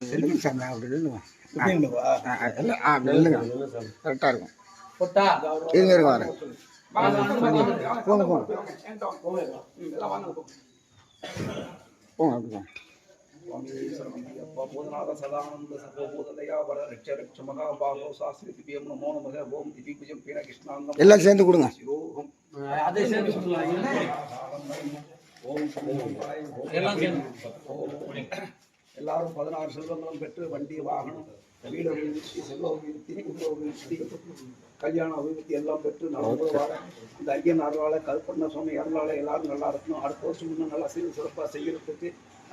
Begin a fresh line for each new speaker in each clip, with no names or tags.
சாமி அப்படி இல்லைங்க இல்லைங்க கரெக்டாக இருக்கும் இருங்க இருங்க வரேன் போங்க போங்க போங்க அப்படிதான்
பூதநாத சதானந்த சர்வபூததயா வர ரட்ச ரட்ச மகா பாகோ சாஸ்திரி திவ்யம் நமோ நமக ஓம் திதி பூஜம் பீன கிருஷ்ணாங்கம்
எல்லாம் சேர்ந்து கொடுங்க
அதே சேர்ந்து சொல்லலாம்
எல்லாரும் 16 செல்வங்களும் பெற்று வண்டி வாகனம் வீடு அபிவிருத்தி செல்வ அபிவிருத்தி குடும்ப அபிவிருத்தி கல்யாண அபிவிருத்தி எல்லாம் பெற்று நல்ல வாழ இந்த ஐயன் அருளால கல்பண்ண சுவாமி அருளால எல்லாரும் நல்லா இருக்கணும். அடுத்த வருஷம் இன்னும் நல்லா சிறப்பாக செய்யறதுக்கு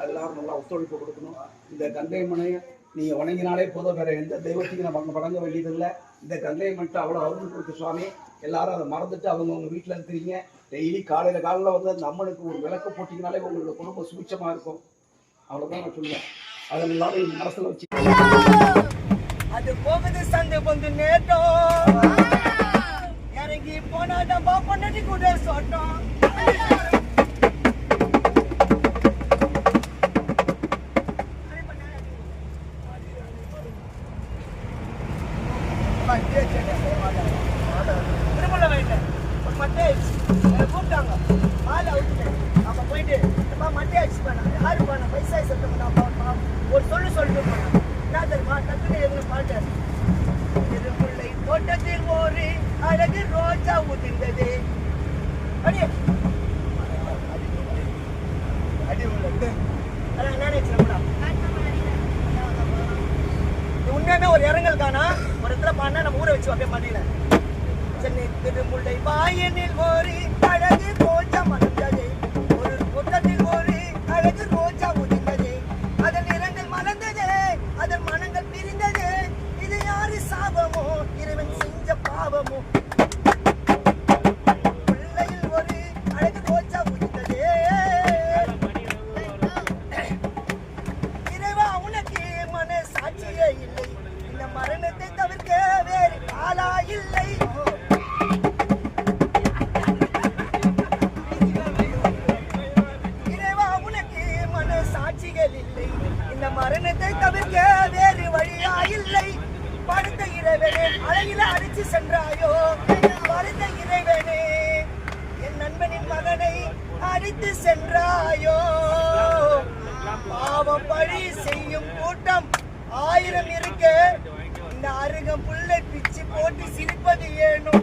எல்லாரும் நல்லா ஒத்துழைப்பு கொடுக்கணும். இந்த கங்கை மனையை நீங்கள் வணங்கினாலே போதும், வேற எந்த தெய்வத்தையும் நம்ம வணங்க வேண்டியதில்லை. இந்த கங்கை மட்டும் அவ்வளோ அருள் கொடுத்து சுவாமி எல்லாரும் அதை மறந்துட்டு அவங்க வீட்டில் இருக்கிறீங்க. டெய்லி காலையில் வந்து அந்த அம்மனுக்கு ஒரு விளக்கு போட்டிங்கனாலே உங்களோட குடும்பம் சுபிட்சமாக இருக்கும். அவ்வளோதான் நான் சொல்லுவேன். அதெல்லாம் மனசில் வச்சு
அது போகுது சந்து பொந்து நேட்டம் இறங்கி போனாதான் பாப்பண்ணி கூட சொட்டோம். திருமண வேண்டேன் மட்டை கூப்பிட்டாங்க மாலை அவுட்டு அப்ப போயிட்டு மட்டை அடிச்சு பண்ணாங்க. யாரு பண்ண பைசா சத்தம் ஒரு சொல்லிட்டு போனாங்க. நான் தெரியுமா டக்குனு எதுவும் பாட்டு திருமுல்லை தோட்டத்தில் ஒரு அழகு ரோஜா உதிர்ந்தது அடி அடி அதான் நினைச்சா உண்மையுமே ஒரு இரங்கல் காணா ஒரு இடத்துல பாடினா நம்ம ஊரை வச்சு அப்படியே மாட்டில சென்னை திருமுல்லை வாயனில் ஒரு அழகு ரோஜா மலர்ந்தது ஒரு தோட்டத்தில் ஒரு அழகு ரோஜா உதிர்ந்தது அதன் இரங்கல் மலர்ந்தது அதன் மனங்கள் பிரிந்தது இது யாரு சாபமோ இறைவன் செஞ்ச பாவமோ பிள்ளையில் ஒரு அழகு ரோஜா உதிர்ந்தது இறைவா உனக்கு மன சாட்சியே இல்லை இந்த மரணத்தை தவிர்க்க வேறு ஆளா இல்லை இறைவா உனக்கு மன சாட்சிகள் இல்லை இந்த மரணத்தை தவிர்க்க வேறு வழியா இல்லை. படுத்த இறைவனே அழகில அடிச்சு சென்றாயோ படுத்த இறைவனே என் நண்பனின் மகனை அடித்து சென்றாயோ. பாவம் பழி செய்யும் கூட்டம் 1000 இருக்க இந்த அருகம் புல்லை பிச்சு போட்டு சிரிப்பது ஏனோ.